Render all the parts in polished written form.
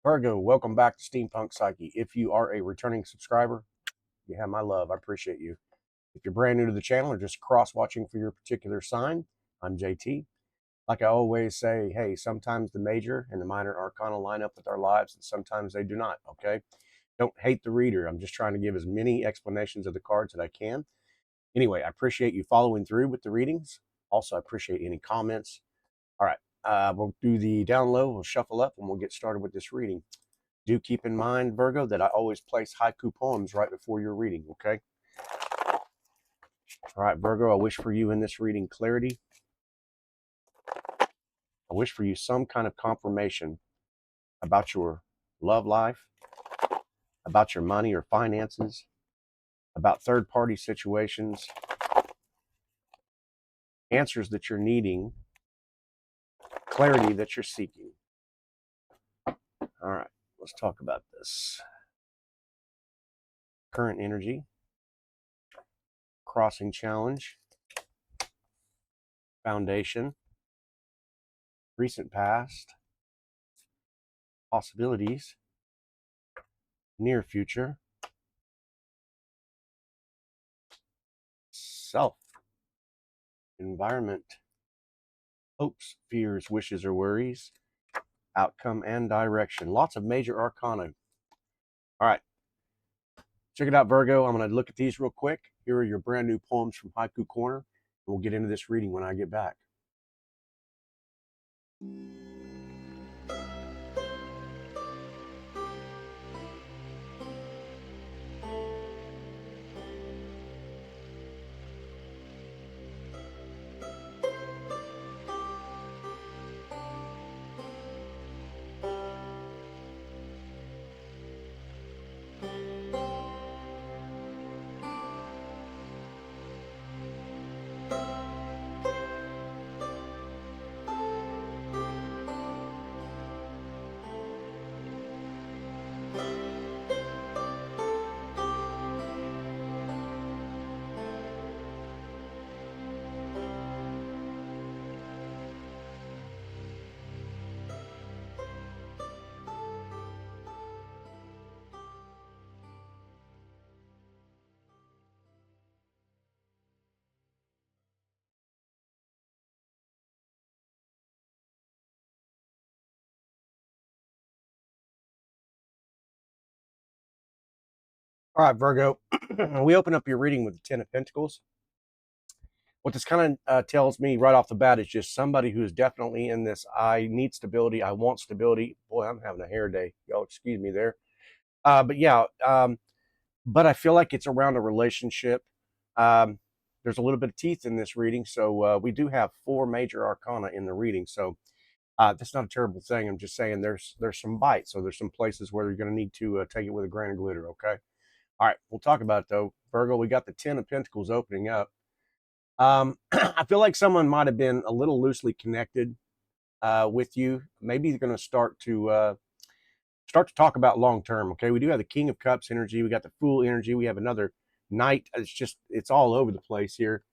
Virgo, welcome back to Steampunk Psyche. If you are a returning subscriber, you have my love. I appreciate you. If you're brand new to the channel or just cross-watching for your particular sign, I'm JT. Like I always say, hey, sometimes the major and the minor arcana line up with our lives, and sometimes they do not, okay? Don't hate the reader. I'm just trying to give as many explanations of the cards that I can. Anyway, I appreciate you following through with the readings. Also, I appreciate any comments. All right, we'll do the down low, we'll shuffle up, and we'll get started with this reading. Do keep in mind, Virgo, that I always place haiku poems right before your reading, okay? All right, Virgo, I wish for you in this reading clarity. I wish for you some kind of confirmation about your love life, about your money or finances, about third-party situations, answers that you're needing, clarity that you're seeking. All right, let's talk about this. Current energy, crossing challenge, foundation, recent past, possibilities, near future, self, environment, hopes, fears, wishes, or worries, outcome, and direction. Lots of major arcana. All right, check it out, Virgo. I'm going to look at these real quick. Here are your brand new poems from Haiku Corner, and we'll get into this reading when I get back. All right, Virgo, we open up your reading with the Ten of Pentacles. What this kind of tells me right off the bat is just somebody who is definitely in this, I need stability, I want stability. Boy, I'm having a hair day. Y'all excuse me there. But yeah, but I feel like it's around a relationship. There's a little bit of teeth in this reading, so we do have 4 major arcana in the reading. So that's not a terrible thing. I'm just saying there's some bites, so there's some places where you're going to need to take it with a grain of glitter. Okay. All right, we'll talk about it though. Virgo, we got the 10 of Pentacles opening up. I feel like someone might have been a little loosely connected with you. Maybe you're going to start to talk about long term. Okay, we do have the King of Cups energy. We got the Fool energy. We have another Knight. It's all over the place here.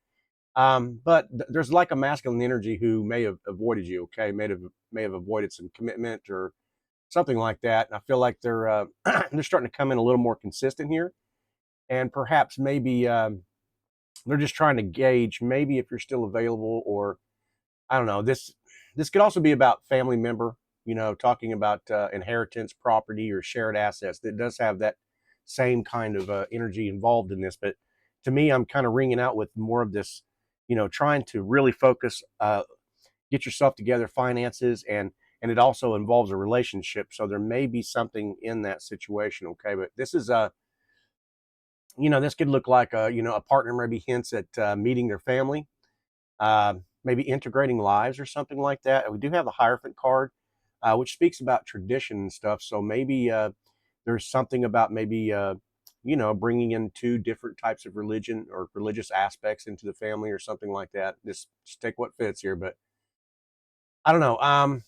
But there's like a masculine energy who may have avoided you. Okay, may have avoided some commitment or something like that. And I feel like they're they're starting to come in a little more consistent here, and perhaps maybe they're just trying to gauge maybe if you're still available, or I don't know. This could also be about family member, talking about inheritance, property, or shared assets. That does have that same kind of energy involved in this. But to me, I'm kind of ringing out with more of this, trying to really focus, get yourself together, finances, and it also involves a relationship. So there may be something in that situation. Okay, but this is this could look like a partner maybe hints at meeting their family, maybe integrating lives or something like that. And we do have the Hierophant card, which speaks about tradition and stuff. So maybe there's something about maybe bringing in 2 different types of religion or religious aspects into the family or something like that. Just take what fits here, but I don't know.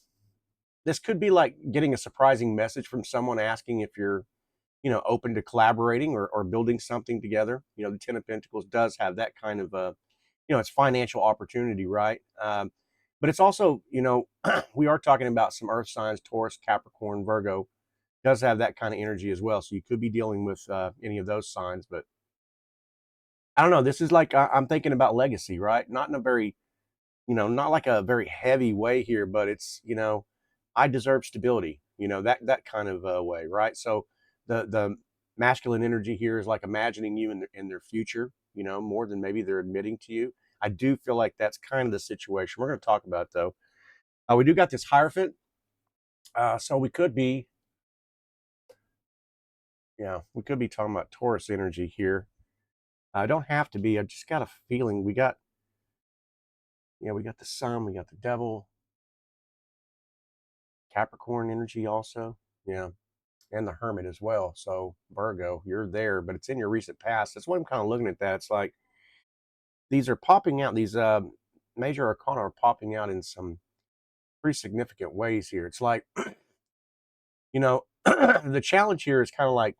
This could be like getting a surprising message from someone asking if you're open to collaborating or building something together. The Ten of Pentacles does have that kind of it's financial opportunity, right? But it's also, we are talking about some earth signs, Taurus, Capricorn, Virgo. does have that kind of energy as well. So you could be dealing with any of those signs, but I don't know. This is like I'm thinking about legacy, right? Not in a very, not like a very heavy way here, but it's, I deserve stability, that kind of way, right? So the masculine energy here is like imagining you in their future, more than maybe they're admitting to you. I do feel like that's kind of the situation we're going to talk about, though. We do got this Hierophant, so we could be, yeah, we could be talking about Taurus energy here. I don't have to be. I just got a feeling we got the Sun, we got the Devil, Capricorn energy also. Yeah. And the Hermit as well. So Virgo, you're there, but it's in your recent past. That's why I'm kind of looking at that. It's like these are popping out. These major arcana are popping out in some pretty significant ways here. It's like, the challenge here is kind of like,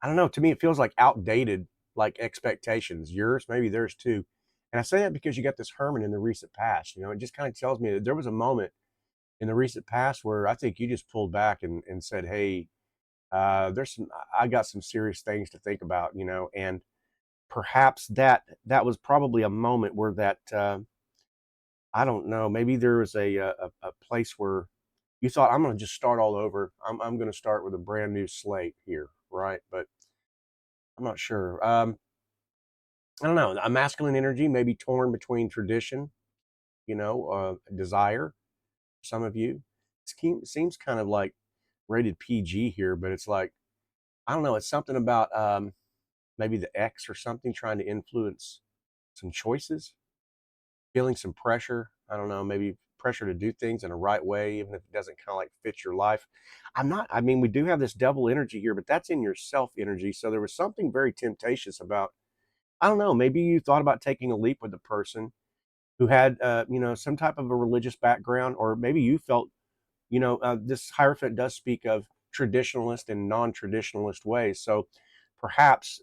I don't know. To me, it feels like outdated, like expectations. Yours, maybe theirs too. And I say that because you got this Hermit in the recent past. It just kind of tells me that there was a moment in the recent past where I think you just pulled back and said, "Hey, I got some serious things to think about," and perhaps that was probably a moment where that I don't know, maybe there was a place where you thought, I'm going to just start all over. I'm going to start with a brand new slate here, right? But I'm not sure. I don't know. A masculine energy may be torn between tradition, desire. Some of you, it seems kind of like rated PG here, but it's like, I don't know. It's something about maybe the ex or something trying to influence some choices, feeling some pressure. I don't know, maybe pressure to do things in a right way, even if it doesn't kind of like fit your life. I mean, we do have this double energy here, but that's in your self energy. So there was something very temptatious about, I don't know, maybe you thought about taking a leap with a person who had, some type of a religious background, or maybe you felt, this Hierophant does speak of traditionalist and non traditionalist ways. So perhaps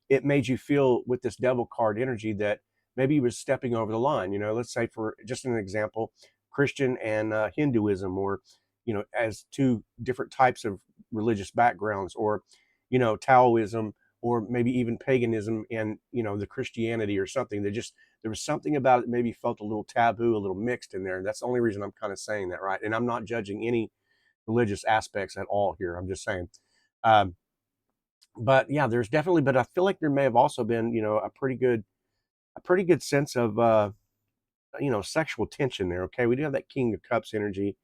it made you feel with this devil card energy that maybe he was stepping over the line. Let's say, for just an example, Christian and Hinduism, or as two different types of religious backgrounds, or Taoism, or maybe even paganism and the Christianity or something. There was something about it that maybe felt a little taboo, a little mixed in there. And that's the only reason I'm kind of saying that, right? And I'm not judging any religious aspects at all here. I'm just saying. Um, but yeah, there's definitely, but I feel like there may have also been, a pretty good sense of, sexual tension there. Okay. We do have that King of Cups energy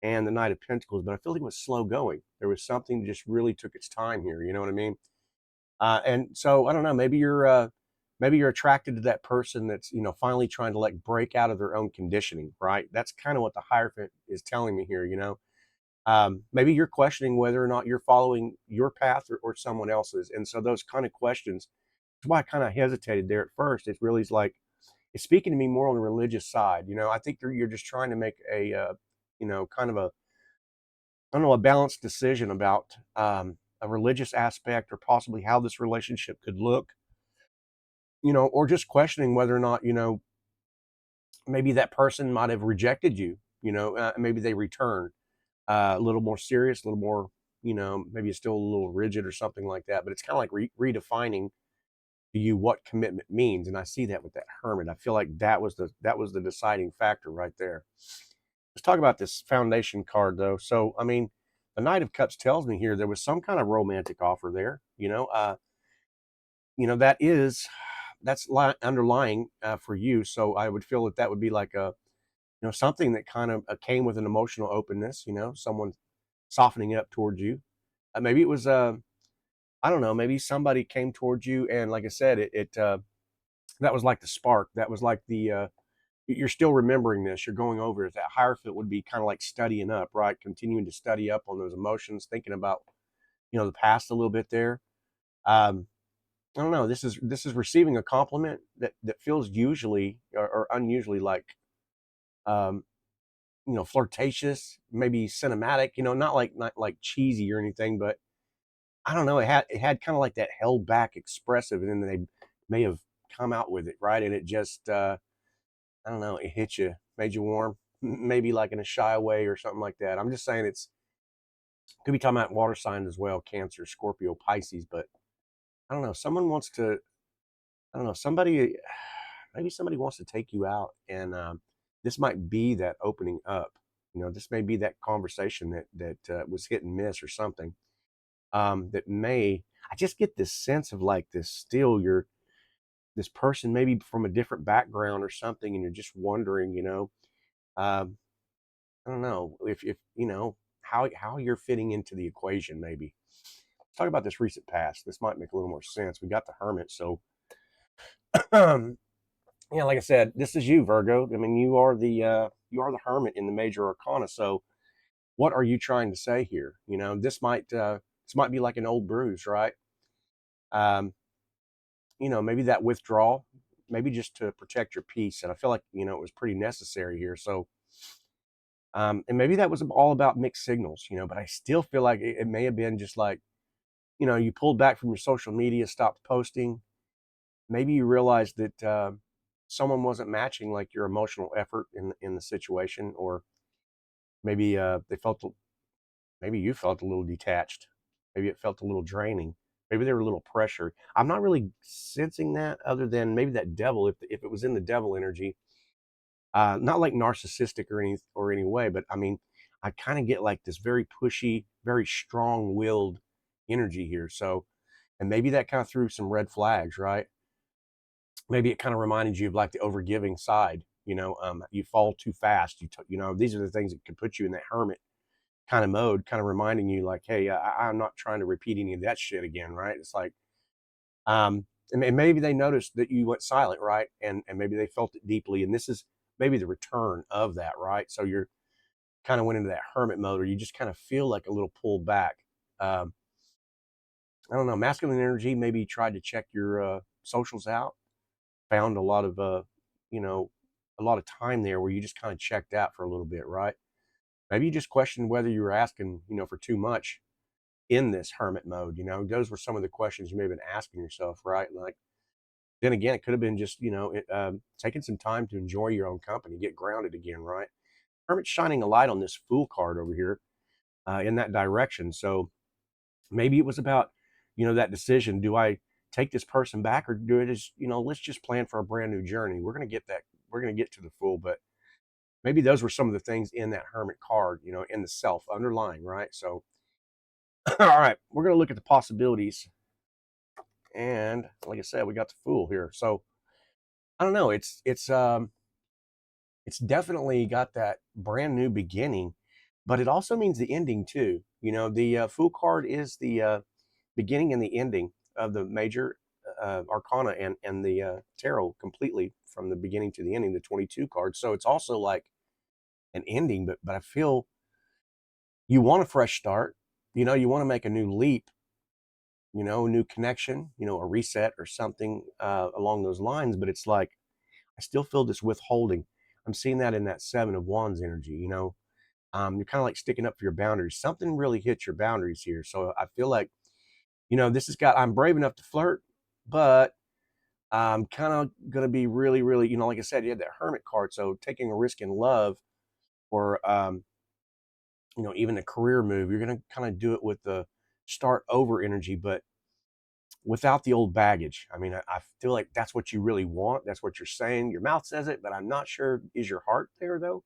and the Knight of Pentacles, but I feel like it was slow going. There was something that just really took its time here. You know what I mean? And so I don't know, maybe you're attracted to that person that's, finally trying to like break out of their own conditioning, right? That's kind of what the Hierophant is telling me here. Maybe you're questioning whether or not you're following your path, or someone else's. And so those kind of questions, that's why I kind of hesitated there at first. It really is like, it's speaking to me more on the religious side. I think you're just trying to make kind of I don't know, a balanced decision about a religious aspect, or possibly how this relationship could look, or just questioning whether or not, maybe that person might have rejected you, maybe they return a little more serious, a little more, maybe it's still a little rigid or something like that. But it's kind of like redefining to you what commitment means. And I see that with that Hermit. I feel like that was the deciding factor right there. Let's talk about this Foundation card, though. So, I mean, the Knight of Cups tells me here there was some kind of romantic offer there. That is that's underlying for you. So I would feel that would be like a, something that kind of came with an emotional openness. Someone softening up towards you. Maybe it was I don't know. Maybe somebody came towards you, and like I said, that was like the spark. That was like the you're still remembering this. You're going over it. That Hierophant would be kind of like studying up, right? Continuing to study up on those emotions, thinking about the past a little bit there. I don't know. This is receiving a compliment that feels usually, or unusually, like um, flirtatious, maybe cinematic. Not like cheesy or anything, but I don't know. It had kind of like that held back expressive, and then they may have come out with it, right? And it just I don't know. It hit you, made you warm, maybe like in a shy way or something like that. I'm just saying Could be talking about water signs as well, Cancer, Scorpio, Pisces. But I don't know. Someone wants to. I don't know. Somebody, maybe somebody wants to take you out, and this might be that opening up. This may be that conversation that was hit and miss or something. That may. I just get this sense of like this. Still, you're this person maybe from a different background or something, and you're just wondering. Um, I don't know if how you're fitting into the equation. Maybe let's talk about this recent past. This might make a little more sense. We got the Hermit, so yeah, like I said, this is you, Virgo. I mean, you are the Hermit in the major arcana. So, what are you trying to say here? This might be like an old bruise, right? Um, maybe that withdrawal, maybe just to protect your peace, and I feel like it was pretty necessary here. So, and maybe that was all about mixed signals, but I still feel like it may have been just like you pulled back from your social media, stopped posting. Maybe you realized that someone wasn't matching like your emotional effort in the situation, or maybe maybe you felt a little detached. Maybe it felt a little draining. Maybe there were a little pressure. I'm not really sensing that, other than maybe that devil. If it was in the devil energy, not like narcissistic or any way, but I mean, I kind of get like this very pushy, very strong-willed energy here. So, and maybe that kind of threw some red flags, right? Maybe it kind of reminded you of like the overgiving side. You fall too fast. These are the things that could put you in that hermit kind of mode, kind of reminding you like, hey, I'm not trying to repeat any of that shit again, right? It's like, and maybe they noticed that you went silent, right? And maybe they felt it deeply, and this is maybe the return of that, right? So you're kind of went into that hermit mode, or you just kind of feel like a little pulled back. Um, I don't know, masculine energy. Maybe you tried to check your socials out, found you know, a lot of time there where you just kind of checked out for a little bit, right? Maybe you just questioned whether you were asking, for too much in this hermit mode. Those were some of the questions you may have been asking yourself, right? Like, then again, it could have been just, taking some time to enjoy your own company, get grounded again, right? Hermit's shining a light on this Fool card over here in that direction. So maybe it was about, that decision. Do I take this person back, or do I just, let's just plan for a brand new journey? We're going to get to the Fool, but maybe those were some of the things in that Hermit card, in the self underlying, right? So, all right, we're going to look at the possibilities. And like I said, we got the Fool here. So I don't know. It's definitely got that brand new beginning, but it also means the ending too. The Fool card is the beginning and the ending of the major arcana and the tarot completely from the beginning to the ending, the 22 cards. So it's also like an ending, but I feel you want a fresh start. You want to make a new leap, a new connection, a reset or something along those lines. But it's like, I still feel this withholding. I'm seeing that in that Seven of Wands energy. You're kind of like sticking up for your boundaries. Something really hits your boundaries here. So I feel like, this has got, I'm brave enough to flirt, but I'm kind of going to be really, really, like I said, you had that Hermit card. So taking a risk in love, or, even a career move, you're going to kind of do it with the start over energy, but without the old baggage. I mean, I feel like that's what you really want. That's what you're saying. Your mouth says it, but I'm not sure. Is your heart there though?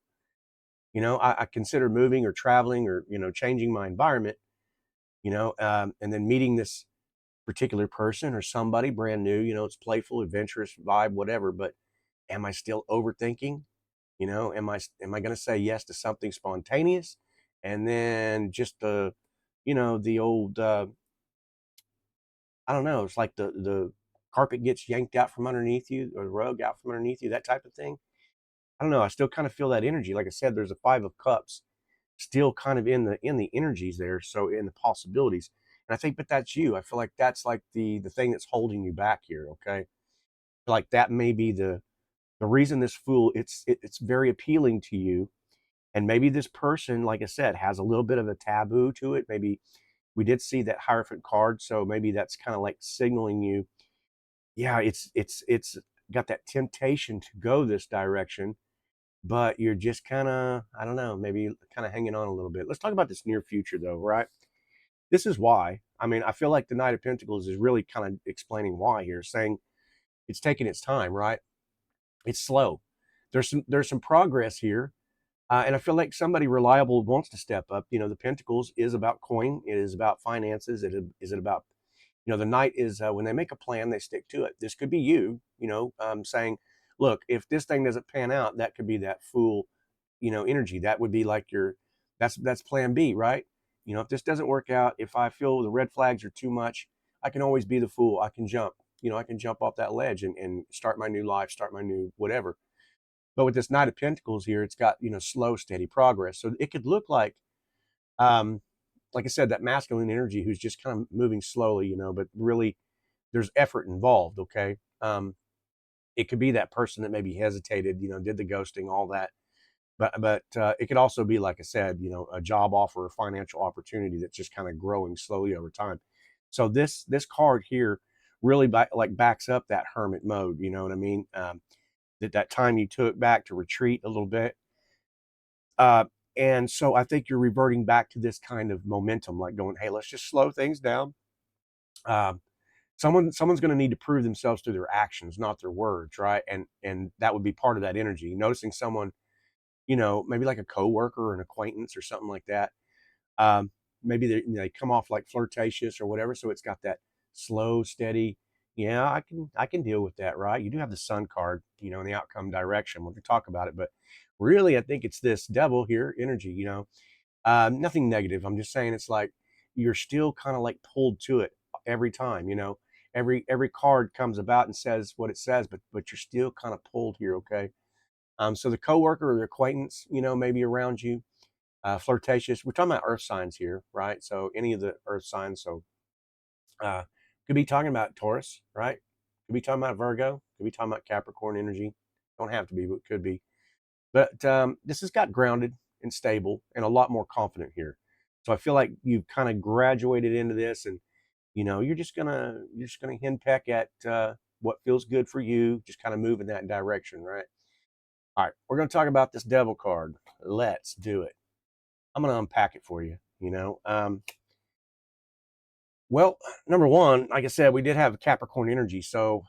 I consider moving or traveling, or, changing my environment, and then meeting this particular person or somebody brand new. It's playful, adventurous vibe, whatever. But am I still overthinking? Am I going to say yes to something spontaneous, and then just the old I don't know. It's like the carpet gets yanked out from underneath you, or the rug out from underneath you, that type of thing. I don't know. I still kind of feel that energy. Like I said, there's a Five of Cups still kind of in the energies there. So in the possibilities, and I think, but that's you. I feel like that's like the thing that's holding you back here. Okay, like that may be the reason this Fool. It's very appealing to you, and maybe this person, like I said, has a little bit of a taboo to it. Maybe we did see that Hierophant card, so maybe that's kind of like signaling you, yeah, it's got that temptation to go this direction, but you're just kind of, I don't know, maybe kind of hanging on a little bit. Let's talk about this near future though, right? This is why. I mean, I feel like the Knight of Pentacles is really kind of explaining why here, saying it's taking its time, right? It's slow. There's some progress here, and I feel like somebody reliable wants to step up. You know, the Pentacles is about coin. It is about finances. It about, you know, the Knight is when they make a plan, they stick to it. This could be you, you know, saying, look, if this thing doesn't pan out, that could be that fool, you know, energy. That would be like your, that's plan B, right? You know, if this doesn't work out, if I feel the red flags are too much, I can always be the fool. I can jump, you know, I can jump off that ledge and start my new life, start my new whatever. But with this Knight of Pentacles here, it's got, you know, slow, steady progress. So it could look um, like I said, that masculine energy who's just kind of moving slowly, you know, but really there's effort involved. Okay. It could be that person that maybe hesitated, you know, did the ghosting, all that. But it could also be, like I said, you know, a job offer, a financial opportunity that's just kind of growing slowly over time. So this card here really like backs up that hermit mode. You know what I mean? That time you took back to retreat a little bit. Uh, and so I think you're reverting back to this kind of momentum, like going, hey, let's just slow things down. Um, someone's going to need to prove themselves through their actions, not their words, right? And that would be part of that energy. Noticing someone, you know, maybe like a coworker or an acquaintance or something like that. Um, maybe they come off like flirtatious or whatever, so it's got that slow, steady. Yeah, I can deal with that, right? You do have the Sun card, you know, in the outcome direction. We'll talk about it, but really, I think it's this devil here energy. You know, nothing negative. I'm just saying it's like you're still kind of like pulled to it every time. You know, every card comes about and says what it says, but you're still kind of pulled here. Okay. So the coworker or the acquaintance, you know, maybe around you, flirtatious. We're talking about earth signs here, right? So any of the earth signs. So uh, could be talking about Taurus, right? Could be talking about Virgo. Could be talking about Capricorn energy. Don't have to be, but could be. But this has got grounded and stable and a lot more confident here. So I feel like you've kind of graduated into this, and you know you're just gonna henpeck at what feels good for you. Just kind of move in that direction, right? All right, we're gonna talk about this Devil card. Let's do it. I'm gonna unpack it for you. You know, well, number one, like I said, we did have Capricorn energy, so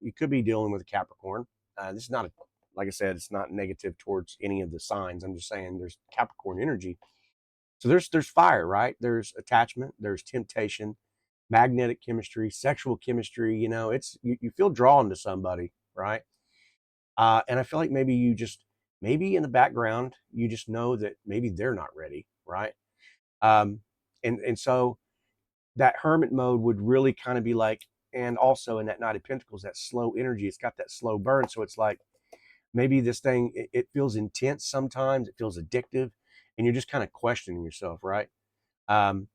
you could be dealing with a Capricorn. This is not a, like I said, it's not negative towards any of the signs. I'm just saying there's Capricorn energy. So there's fire, right? There's attachment, there's temptation, magnetic chemistry, sexual chemistry. You know, it's you feel drawn to somebody, right? And I feel like maybe you just maybe in the background you just know that maybe they're not ready, right? Um, and so that hermit mode would really kind of be like, and also in that Knight of Pentacles, that slow energy, it's got that slow burn. So it's like maybe this thing, it feels intense sometimes, it feels addictive, and you're just kind of questioning yourself, right? Um,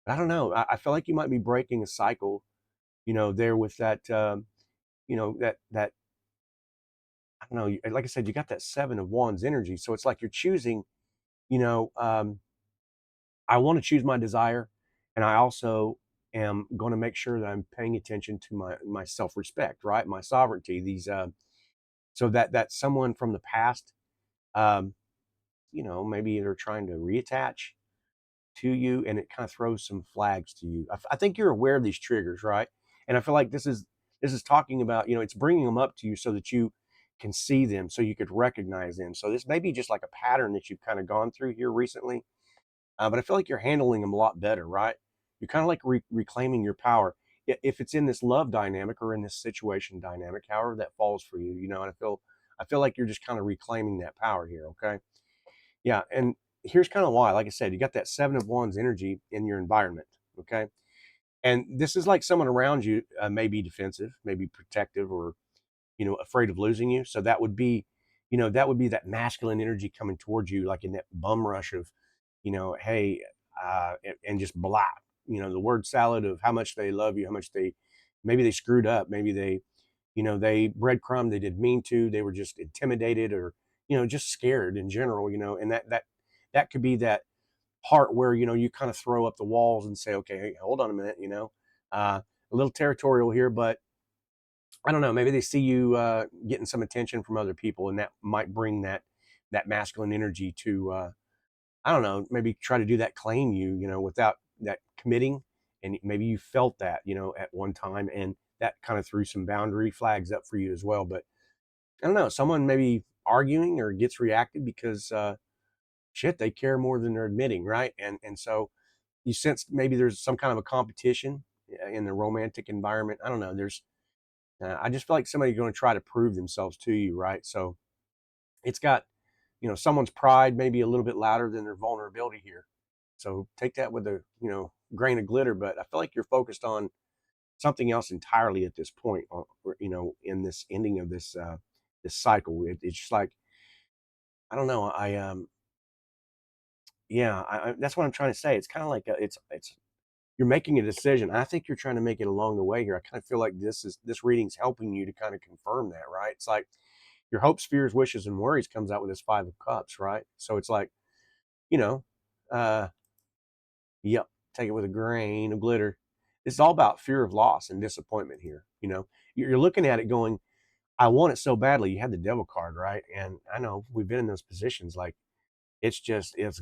I don't know. I feel like you might be breaking a cycle, you know, there with that, you know, that, I don't know, like I said, you got that Seven of Wands energy. So it's like you're choosing, you know, I want to choose my desire, and I also am going to make sure that I'm paying attention to my self respect, right? My sovereignty. These so that someone from the past, um, you know, maybe they're trying to reattach to you, and it kind of throws some flags to you. I think you're aware of these triggers, right? And I feel like this is talking about, you know, it's bringing them up to you so that you can see them, so you could recognize them. So this may be just like a pattern that you've kind of gone through here recently, but I feel like you're handling them a lot better, right? You're kind of like reclaiming your power. If it's in this love dynamic or in this situation dynamic, however that falls for you, you know, and I feel like you're just kind of reclaiming that power here, okay? Yeah, and here's kind of why. Like I said, you got that Seven of Wands energy in your environment, okay? And this is like someone around you may be defensive, maybe protective, or you know, afraid of losing you. So that would be, you know, that would be that masculine energy coming towards you, like in that bum rush of, you know, hey, and just blah, you know, the word salad of how much they love you, how much maybe they screwed up, maybe they, you know, they breadcrumb, they did mean to, they were just intimidated or, you know, just scared in general, you know, and that could be that part where, you know, you kind of throw up the walls and say, okay, hey, hold on a minute, you know, a little territorial here, but I don't know, maybe they see you getting some attention from other people, and that might bring that masculine energy to I don't know, maybe try to do that, claim you, without that committing. And maybe you felt that, at one time, and that kind of threw some boundary flags up for you as well. But I don't know, someone maybe arguing or gets reacted because shit, they care more than they're admitting, right? And so you sense maybe there's some kind of a competition in the romantic environment. I don't know. I just feel like somebody's going to try to prove themselves to you, right? So it's got, someone's pride maybe a little bit louder than their vulnerability here. So take that with a, grain of glitter. But I feel like you're focused on something else entirely at this point, in this ending of this cycle. It's just like, I don't know. Yeah, that's what I'm trying to say. It's kind of like it's you're making a decision. I think you're trying to make it along the way here. I kind of feel like this reading's helping you to kind of confirm that, right? It's like your hopes, fears, wishes, and worries comes out with this Five of Cups, right? So it's like, you know, uh, yep, take it with a grain of glitter. It's all about fear of loss and disappointment here. You're looking at it going, I want it so badly. You had the devil card, right? And I know we've been in those positions. Like, it's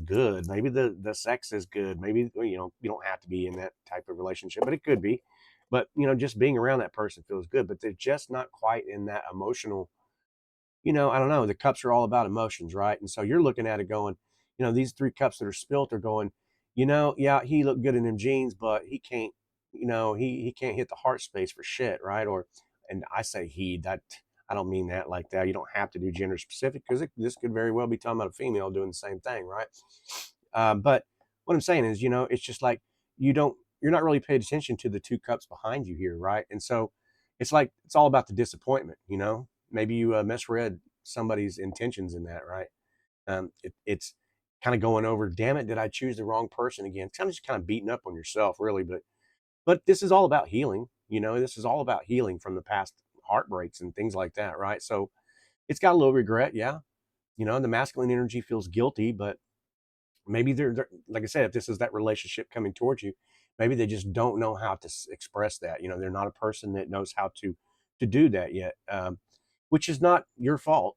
good. Maybe the sex is good. Maybe, you don't have to be in that type of relationship, but it could be. But, just being around that person feels good, but they're just not quite in that emotional. I don't know. The cups are all about emotions, right? And so you're looking at it going, these three cups that are spilt are going, yeah, he looked good in them jeans, but he can't, he can't hit the heart space for shit, right? And I say he, that I don't mean that like that. You don't have to do gender specific, because this could very well be talking about a female doing the same thing, right? But what I'm saying is, it's just like you're not really paid attention to the two cups behind you here, right? And so it's like it's all about the disappointment. Maybe you misread somebody's intentions in that, right? It's kind of going over, damn it, did I choose the wrong person again? Kind of just kind of beating up on yourself, really. But this is all about healing. This is all about healing from the past heartbreaks and things like that, right? So it's got a little regret, yeah. The masculine energy feels guilty, but maybe they're like I said, if this is that relationship coming towards you, maybe they just don't know how to express that. They're not a person that knows how to do that yet, which is not your fault.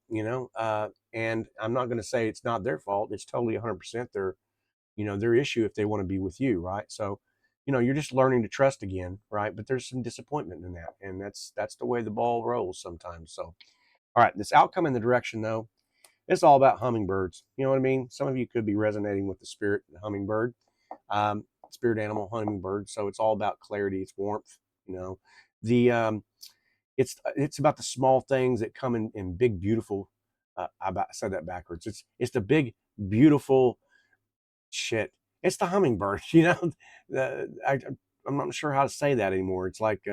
And I'm not going to say it's not their fault. It's totally 100% their issue if they want to be with you, right? So you're just learning to trust again, right? But there's some disappointment in that, and that's the way the ball rolls sometimes. So all right, this outcome in the direction, though, it's all about hummingbirds. You know what I mean? Some of you could be resonating with the spirit the hummingbird, spirit animal hummingbird. So it's all about clarity. It's warmth. The it's about the small things that come in big beautiful. I said that backwards. It's the big beautiful shit. It's the hummingbird. I'm not sure how to say that anymore. It's like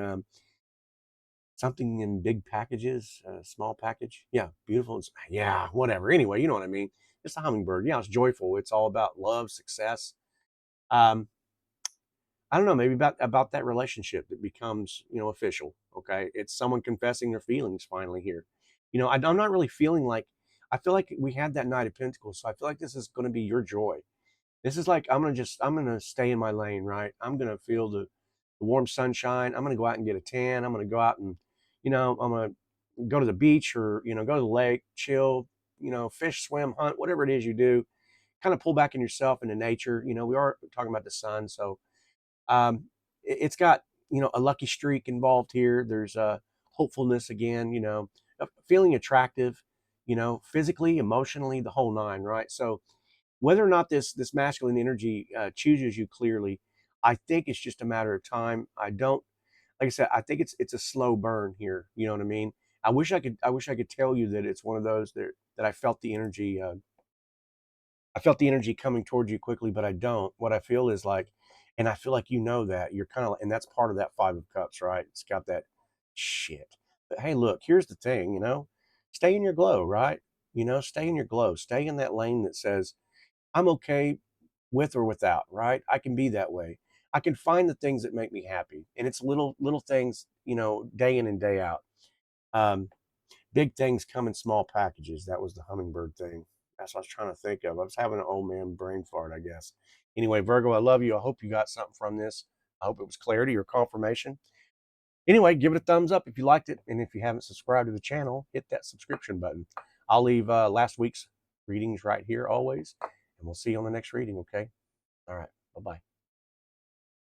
something in big packages, small package. Yeah, beautiful. Yeah, whatever. Anyway, you know what I mean. It's a hummingbird. Yeah, it's joyful. It's all about love, success. Um, I don't know, maybe about that relationship that becomes, official. Okay, it's someone confessing their feelings finally here. I'm not really feeling like. I feel like we had that Knight of Pentacles, so I feel like this is going to be your joy. This is like I'm gonna stay in my lane, right? I'm gonna feel the warm sunshine. I'm gonna go out and get a tan. I'm gonna go out and, I'm gonna go to the beach, or go to the lake, chill, fish, swim, hunt, whatever it is you do. Kind of pull back in yourself into nature. We are talking about the sun, so it's got a lucky streak involved here. There's hopefulness again. Feeling attractive. Physically, emotionally, the whole nine, right? So whether or not this masculine energy chooses you clearly, I think it's just a matter of time. I don't, like I said, I think it's a slow burn here. You know what I mean? I wish I could tell you that it's one of those that I felt the energy. I felt the energy coming towards you quickly, but I don't. What I feel is like, and I feel like that you're kind of, and that's part of that Five of Cups, right? It's got that shit. But hey, look, here's the thing. Stay in your glow, right? Stay in your glow. Stay in that lane that says, I'm okay with or without, right? I can be that way. I can find the things that make me happy. And it's little things, day in and day out. Um, Big things come in small packages. That was the hummingbird thing. That's what I was trying to think of. I was having an old man brain fart, I guess. Anyway, Virgo, I love you. I hope you got something from this. I hope it was clarity or confirmation. Anyway, give it a thumbs up if you liked it. And if you haven't subscribed to the channel, hit that subscription button. I'll leave last week's readings right here always. And we'll see you on the next reading, okay? All right. Bye-bye.